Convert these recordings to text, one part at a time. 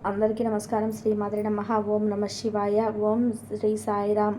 అందరికీ నమస్కారం. శ్రీ మాత్రే నమః. ఓం నమ శివాయ. ఓం శ్రీ సాయిరామ్.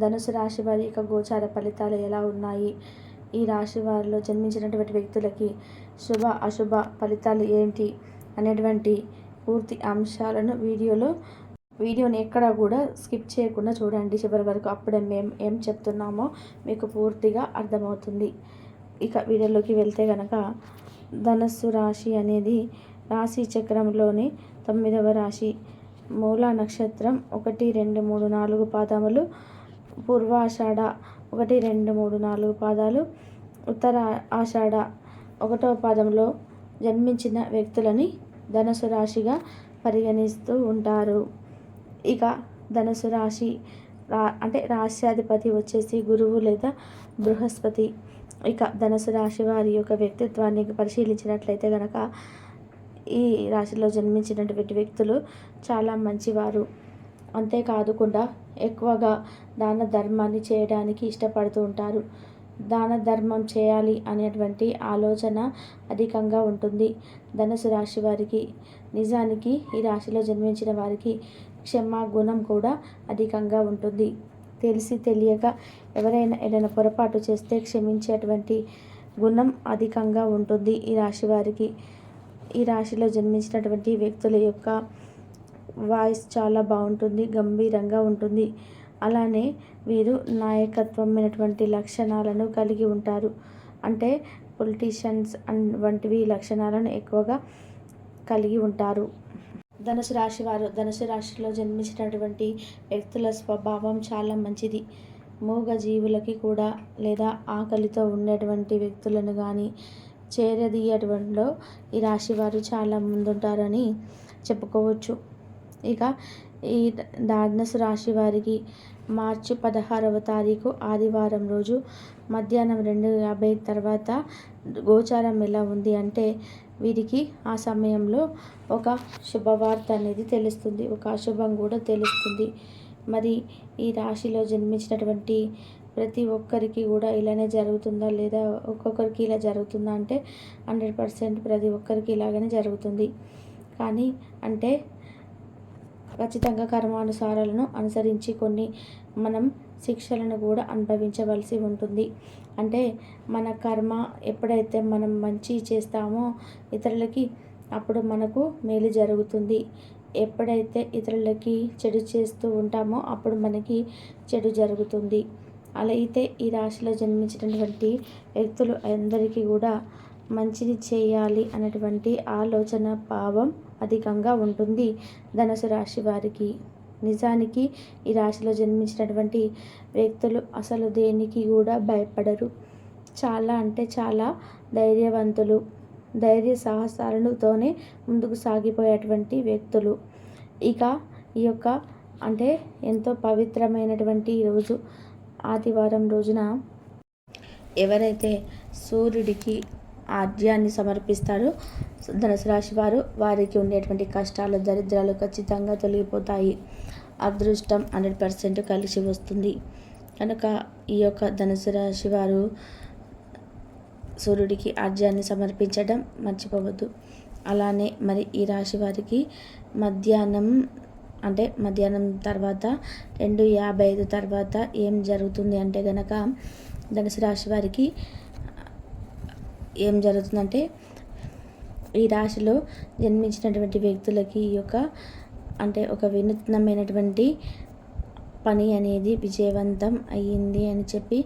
ధనుసు రాశి వారి యొక్క గోచార ఫలితాలు ఎలా ఉన్నాయి, ఈ రాశి వారిలో జన్మించినటువంటి వ్యక్తులకి శుభ అశుభ ఫలితాలు ఏంటి అనేటువంటి పూర్తి అంశాలను వీడియోని ఎక్కడా కూడా స్కిప్ చేయకుండా చూడండి చివరి వరకు. అప్పుడే మేము ఏం చెప్తున్నామో మీకు పూర్తిగా అర్థమవుతుంది. ఇక వీడియోలోకి వెళ్తే కనుక, ధనస్సు రాశి అనేది రాశి చక్రంలోని 9వ రాశి. మూలా నక్షత్రం 1, 2, 3, 4 పాదములు, పూర్వాషాఢ 1, 2, 3, 4 పాదాలు, ఉత్తర ఆషాఢ 1వ పాదంలో జన్మించిన వ్యక్తులని ధనుసు రాశిగా పరిగణిస్తూ ఉంటారు. ఇక ధనుసు రాశి అంటే రాశ్యాధిపతి వచ్చేసి గురువు లేదా బృహస్పతి. ఇక ధనుసు రాశి వారి యొక్క వ్యక్తిత్వాన్ని పరిశీలించినట్లయితే కనుక, ఈ రాశిలో జన్మించినటువంటి వ్యక్తులు చాలా మంచివారు. అంతేకాకుండా ఎక్కువగా దాన ధర్మాన్ని చేయడానికి ఇష్టపడుతూ ఉంటారు. దాన ధర్మం చేయాలి అనేటువంటి ఆలోచన అధికంగా ఉంటుంది ధనుసు రాశి వారికి. నిజానికి ఈ రాశిలో జన్మించిన వారికి క్షమా గుణం కూడా అధికంగా ఉంటుంది. తెలిసి తెలియక ఎవరైనా ఏదైనా పొరపాటు చేస్తే క్షమించేటువంటి గుణం అధికంగా ఉంటుంది ఈ రాశి వారికి. ఈ రాశిలో జన్మించినటువంటి వ్యక్తుల యొక్క వాయిస్ చాలా బాగుంటుంది, గంభీరంగా ఉంటుంది. అలానే వీరు నాయకత్వమైనటువంటి లక్షణాలను కలిగి ఉంటారు. అంటే పొలిటీషియన్స్ వంటివి లక్షణాలను ఎక్కువగా కలిగి ఉంటారు ధనుసు రాశి వారు. ధనుసు రాశిలో జన్మించినటువంటి వ్యక్తుల స్వభావం చాలా మంచిది. మూగ జీవులకి కూడా లేదా ఆకలితో ఉండేటువంటి వ్యక్తులను కానీ చేరదీయటంలో ఈ రాశి వారు చాలా ముందుంటారని చెప్పుకోవచ్చు. ఇక ఈ ధనుసు రాశి వారికి మార్చి 16వ తారీఖు ఆదివారం రోజు మధ్యాహ్నం 2:50 తర్వాత గోచారం ఎలా ఉంది అంటే, వీరికి ఆ సమయంలో ఒక శుభవార్త అనేది తెలుస్తుంది, ఒక అశుభం కూడా తెలుస్తుంది. మరి ఈ రాశిలో జన్మించినటువంటి ప్రతి ఒక్కరికి కూడా ఇలానే జరుగుతుందా లేదా ఒక్కొక్కరికి ఇలా జరుగుతుందా అంటే 100% ప్రతి ఒక్కరికి ఇలాగనే జరుగుతుంది. కానీ అంటే ఖచ్చితంగా కర్మానుసారాలను అనుసరించి కొన్ని మనం శిక్షలను కూడా అనుభవించవలసి ఉంటుంది. అంటే మన కర్మ ఎప్పుడైతే మనం మంచి చేస్తామో ఇతరులకి, అప్పుడు మనకు మేలు జరుగుతుంది. ఎప్పుడైతే ఇతరులకి చెడు చేస్తూ ఉంటామో అప్పుడు మనకి చెడు జరుగుతుంది. అలా అయితే ఈ రాశిలో జన్మించినటువంటి వ్యక్తులు అందరికీ కూడా మంచిని చేయాలి అనేటువంటి ఆలోచన భావం అధికంగా ఉంటుంది ధనుసు రాశి వారికి. నిజానికి ఈ రాశిలో జన్మించినటువంటి వ్యక్తులు అసలు దేనికి కూడా భయపడరు. చాలా అంటే చాలా ధైర్యవంతులు. ధైర్య సాహసాలతోనే ముందుకు సాగిపోయేటువంటి వ్యక్తులు. ఇక ఈ యొక్క అంటే ఎంతో పవిత్రమైనటువంటి రోజు ఆదివారం రోజున ఎవరైతే సూర్యుడికి ఆర్ఘ్యాన్ని సమర్పిస్తారో ధనుసు రాశి వారు, వారికి ఉండేటువంటి కష్టాలు దరిద్రాలు ఖచ్చితంగా తొలగిపోతాయి. అదృష్టం 100% కలిసి వస్తుంది. కనుక ఈ యొక్క ధనుసు రాశి వారు సూర్యుడికి ఆర్ఘ్యాన్ని సమర్పించడం మర్చిపోవద్దు. అలానే మరి ఈ రాశి వారికి మధ్యాహ్నం తర్వాత 2:55 తర్వాత ఏం జరుగుతుంది అంటే గనక, ధనుసు రాశి వారికి ఏం జరుగుతుందంటే, ఈ రాశిలో జన్మించినటువంటి వ్యక్తులకి ఈ యొక్క అంటే ఒక వినూత్నమైనటువంటి పని అనేది విజయవంతం అయ్యింది అని చెప్పి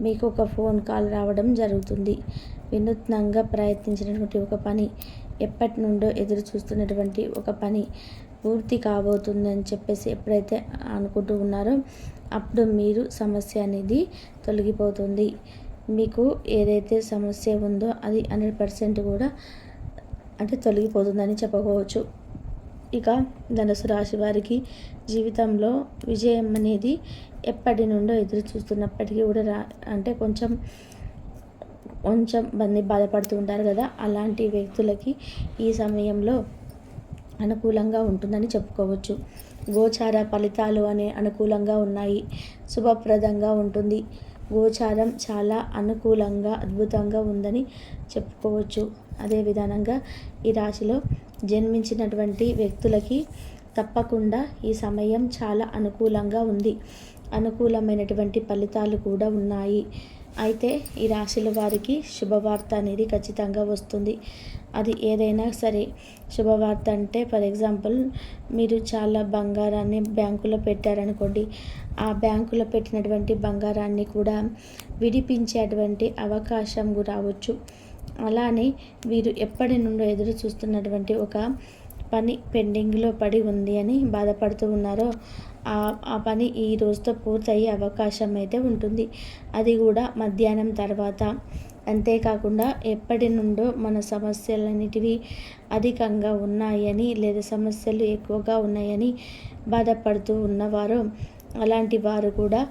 మీకు ఒక ఫోన్ కాల్ రావడం జరుగుతుంది. వినూత్నంగా ప్రయత్నించినటువంటి ఒక పని, ఎప్పటి నుండో ఎదురు చూస్తున్నటువంటి ఒక పని పూర్తి కాబోతుందని చెప్పేసి ఎప్పుడైతే అనుకుంటూ ఉన్నారో అప్పుడు మీరు సమస్య అనేది తొలగిపోతుంది. మీకు ఏదైతే సమస్య ఉందో అది 100% కూడా అంటే తొలగిపోతుందని చెప్పుకోవచ్చు. ఇక ధనుసు రాశి వారికి జీవితంలో విజయం అనేది ఎప్పటి నుండో ఎదురు చూస్తున్నప్పటికీ కూడా అంటే కొంచెం బాధపడుతూ ఉంటారు కదా, అలాంటి వ్యక్తులకి ఈ సమయంలో అనుకూలంగా ఉంటుందని చెప్పుకోవచ్చు. గోచార ఫలితాలు అనుకూలంగా ఉన్నాయి, శుభప్రదంగా ఉంటుంది. గోచారం చాలా అనుకూలంగా అద్భుతంగా ఉందని చెప్పుకోవచ్చు. అదే విధానంగా ఈ రాశిలో జన్మించినటువంటి వ్యక్తులకి తప్పకుండా ఈ సమయం చాలా అనుకూలంగా ఉంది. అనుకూలమైనటువంటి ఫలితాలు కూడా ఉన్నాయి. అయితే ఈ రాశుల వారికి శుభవార్త అనేది ఖచ్చితంగా వస్తుంది. అది ఏదైనా సరే శుభవార్త అంటే ఫర్ ఎగ్జాంపుల్ మీరు చాలా బంగారాన్ని బ్యాంకులో పెట్టారనుకోండి, ఆ బ్యాంకులో పెట్టినటువంటి బంగారాన్ని కూడా విడిపించేటువంటి అవకాశం రావచ్చు. అలానే వీరు ఎప్పటి నుండో ఎదురు చూస్తున్నటువంటి ఒక పని పెండింగ్లో పడి ఉంది అని బాధపడుతూ ఉన్నారో ఆ పని ఈ రోజుతో పూర్తయ్యే అవకాశం అయితే ఉంటుంది. అది కూడా మధ్యాహ్నం తర్వాత. అంతేకాకుండా ఎప్పటి నుండో మన సమస్యలన్నిటివి అధికంగా ఉన్నాయని లేదా సమస్యలు ఎక్కువగా ఉన్నాయని బాధపడుతూ ఉన్నవారు, అలాంటి వారు కూడా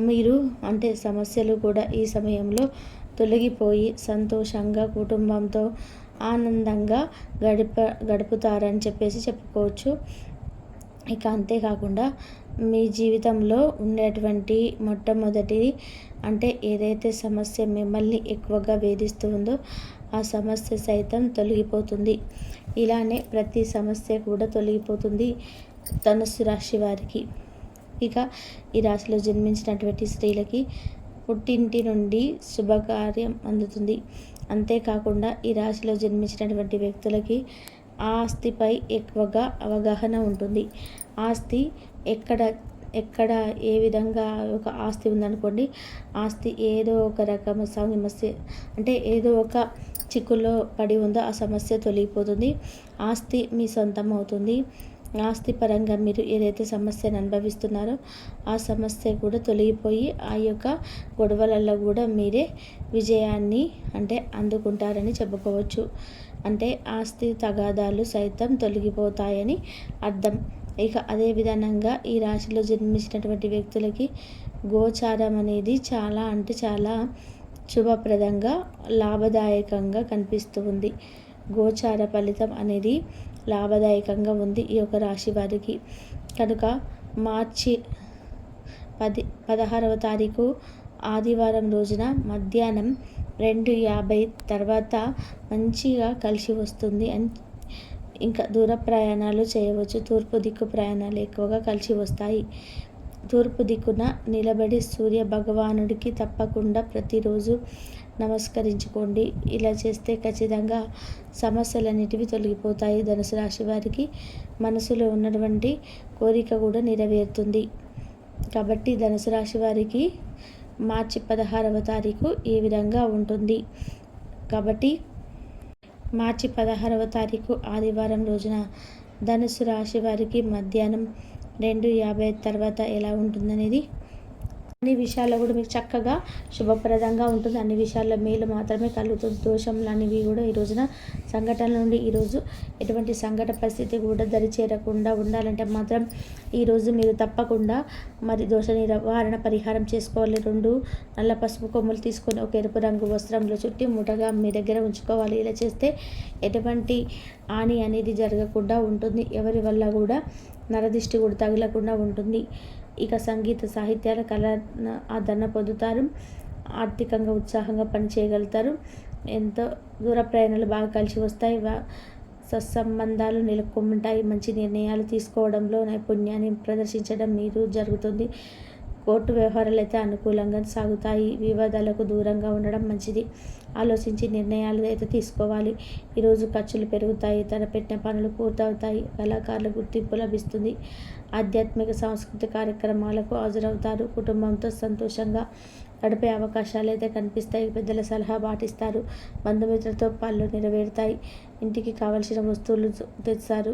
మీరు అంటే సమస్యలు కూడా ఈ సమయంలో తొలగిపోయి సంతోషంగా కుటుంబంతో ఆనందంగా గడుపుతారని చెప్పుకోవచ్చు. ఇక అంతేకాకుండా మీ జీవితంలో ఉండేటువంటి మొట్టమొదటిది అంటే ఏదైతే సమస్య మిమ్మల్ని ఎక్కువగా వేధిస్తూ ఉందో ఆ సమస్య సైతం తొలగిపోతుంది. ఇలానే ప్రతి సమస్య కూడా తొలగిపోతుంది ధనుస్సు రాశి వారికి. ఇక ఈ రాశిలో జన్మించినటువంటి స్త్రీలకి పుట్టింటి నుండి శుభకార్యం అందుతుంది. అంతేకాకుండా ఈ రాశిలో జన్మించినటువంటి వ్యక్తులకి ఆస్తిపై ఎక్కువగా అవగాహన ఉంటుంది. ఆస్తి ఎక్కడ ఏ విధంగా ఒక ఆస్తి ఉందనుకోండి, ఆస్తి ఏదో ఒక రకం సమస్య అంటే ఏదో ఒక చిక్కులో పడి ఉందో ఆ సమస్య తొలగిపోతుంది. ఆస్తి మీ సొంతం అవుతుంది. ఆస్తి పరంగా మీరు ఏదైతే సమస్యను అనుభవిస్తున్నారో ఆ సమస్య కూడా తొలగిపోయి ఆ యొక్క గొడవలలో కూడా మీరే విజయాన్ని అంటే అందుకుంటారని చెప్పుకోవచ్చు. అంటే ఆస్తి తగాదాలు సైతం తొలగిపోతాయని అర్థం. ఇక అదే విధంగా ఈ రాశిలో జన్మించినటువంటి వ్యక్తులకి గోచారం అనేది చాలా అంటే చాలా శుభప్రదంగా లాభదాయకంగా కనిపిస్తూ ఉంది. గోచార ఫలితం అనేది లాభదాయకంగా ఉంది ఈ యొక్క రాశి వారికి. కనుక మార్చి 16వ తారీఖు ఆదివారం రోజున మధ్యాహ్నం 2:50 తర్వాత మంచిగా కలిసి వస్తుంది అని ఇంకా దూర ప్రయాణాలు చేయవచ్చు. తూర్పు దిక్కు ప్రయాణాలు ఎక్కువగా కలిసి వస్తాయి. తూర్పు దిక్కున నిలబడి సూర్య భగవానుడికి తప్పకుండా ప్రతిరోజు నమస్కరించుకోండి. ఇలా చేస్తే ఖచ్చితంగా సమస్యలన్నిటివి తొలగిపోతాయి. ధనుసు రాశి వారికి మనసులో ఉన్నటువంటి కోరిక కూడా నెరవేరుతుంది. కాబట్టి ధనుసు రాశి వారికి మార్చి 16వ తారీఖు ఈ విధంగా ఉంటుంది. కాబట్టి మార్చి 16వ తారీఖు ఆదివారం రోజున ధనుసు రాశి వారికి మధ్యాహ్నం 2:50 తర్వాత ఎలా ఉంటుందనేది అన్ని విషయాల్లో కూడా మీకు చక్కగా శుభప్రదంగా ఉంటుంది. అన్ని విషయాల్లో మేలు మాత్రమే కలుగుతుంది. దోషంలు అనేవి కూడా ఈ రోజున సంఘటనల నుండి ఈరోజు ఎటువంటి సంఘటన పరిస్థితి కూడా దరి చేరకుండా ఉండాలంటే మాత్రం ఈరోజు మీరు తప్పకుండా మరి దోష నివారణ పరిహారం చేసుకోవాలి. 2 నల్ల పసుపు కొమ్ములు తీసుకొని ఒక ఎరుపు రంగు వస్త్రంలో చుట్టి మూటగా మీ దగ్గర ఉంచుకోవాలి. ఇలా చేస్తే ఎటువంటి హాని అనేది జరగకుండా ఉంటుంది. ఎవరి వల్ల కూడా నరదిష్టి కూడా తగలకుండా ఉంటుంది. ఇక సంగీత సాహిత్యాల కళ ఆదరణ పొందుతారు. ఆర్థికంగా ఉత్సాహంగా పనిచేయగలుగుతారు. ఎంతో దూర ప్రయాణాలు బాగా కలిసి వస్తాయి. సత్సంబంధాలు నెలకొంటాయి. మంచి నిర్ణయాలు తీసుకోవడంలో నైపుణ్యాన్ని ప్రదర్శించడం మీరు జరుగుతుంది. కోర్టు వ్యవహారాలు అయితే అనుకూలంగా సాగుతాయి. వివాదాలకు దూరంగా ఉండడం మంచిది. ఆలోచించి నిర్ణయాలు అయితే తీసుకోవాలి. ఈరోజు ఖర్చులు పెరుగుతాయి. తలపెట్టిన పనులు పూర్తవుతాయి. కళాకారుల గుర్తింపు లభిస్తుంది. ఆధ్యాత్మిక సాంస్కృతిక కార్యక్రమాలకు హాజరవుతారు. కుటుంబంతో సంతోషంగా గడిపే అవకాశాలు అయితే కనిపిస్తాయి. పెద్దల సలహా పాటిస్తారు. బంధుమిత్రులతో పనులు నెరవేరుతాయి. ఇంటికి కావలసిన వస్తువులు తెస్తారు.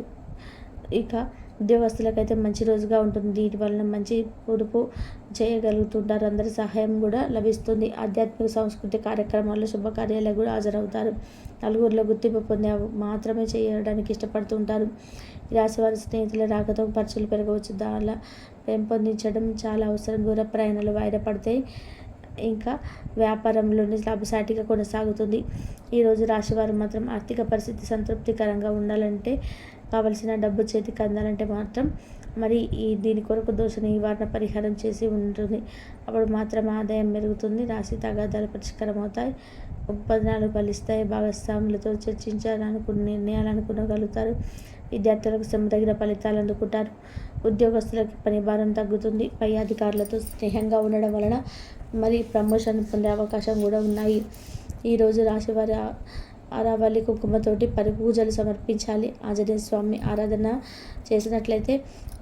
ఇక ఉద్యోగస్తులకైతే మంచి రోజుగా ఉంటుంది. దీని వలన మంచి పొదుపు చేయగలుగుతుంటారు. అందరి సహాయం కూడా లభిస్తుంది. ఆధ్యాత్మిక సాంస్కృతిక కార్యక్రమాల్లో శుభకార్యాలకు కూడా హాజరవుతారు. నలుగురిలో గుర్తింపు పొందే మాత్రమే చేయడానికి ఇష్టపడుతుంటారు. ఈ రాశి వారి స్నేహితుల రాకతో ఖర్చులు పెరగవచ్చు. దానిలా పెంపొందించడం చాలా అవసరం. దూర ప్రయాణాలు వాయిదా పడతాయి. ఇంకా వ్యాపారంలోని లాభసాటిగా కొనసాగుతుంది. ఈరోజు రాశివారు మాత్రం ఆర్థిక పరిస్థితి సంతృప్తికరంగా ఉండాలంటే కావలసిన డబ్బు చేతికి అందాలంటే మాత్రం మరి దీని కొరకు దోష నివారణ పరిహారం చేసి ఉంటుంది. అప్పుడు మాత్రం ఆదాయం మెరుగుతుంది. రాశి తగాదాలు పరిష్కారం అవుతాయి. ఒప్పందాలు ఫలిస్తాయి. భాగస్వాములతో చర్చించాలనుకున్న నిర్ణయాలు అనుకోగలుగుతారు. విద్యార్థులకు శ్రమ తగిన ఫలితాలు అందుకుంటారు. ఉద్యోగస్తులకి పని భారం తగ్గుతుంది. పై అధికారులతో స్నేహంగా ఉండడం వలన మరి ప్రమోషన్ పొందే అవకాశం కూడా ఉన్నాయి. ఈరోజు రాశివారి ఆరావళి కుంకుమతోటి పూజలు సమర్పించాలి. ఆంజనేయ స్వామి ఆరాధన చేసినట్లయితే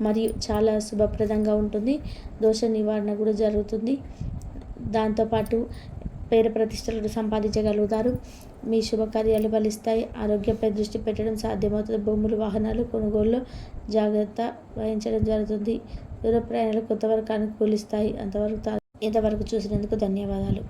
మరియు చాలా శుభప్రదంగా ఉంటుంది. దోష నివారణ కూడా జరుగుతుంది. దాంతోపాటు పేరు ప్రతిష్టలను సంపాదించగలుగుతారు. మీ శుభకార్యాలు ఫలిస్తాయి. ఆరోగ్యంపై దృష్టి పెట్టడం సాధ్యమవుతుంది. భూములు, వాహనాలు కొనుగోలులో జాగ్రత్త వహించడం జరుగుతుంది. దూర ప్రయాణాలు కొంతవరకు అనుకూలిస్తాయి. ఇంతవరకు చూసినందుకు ధన్యవాదాలు.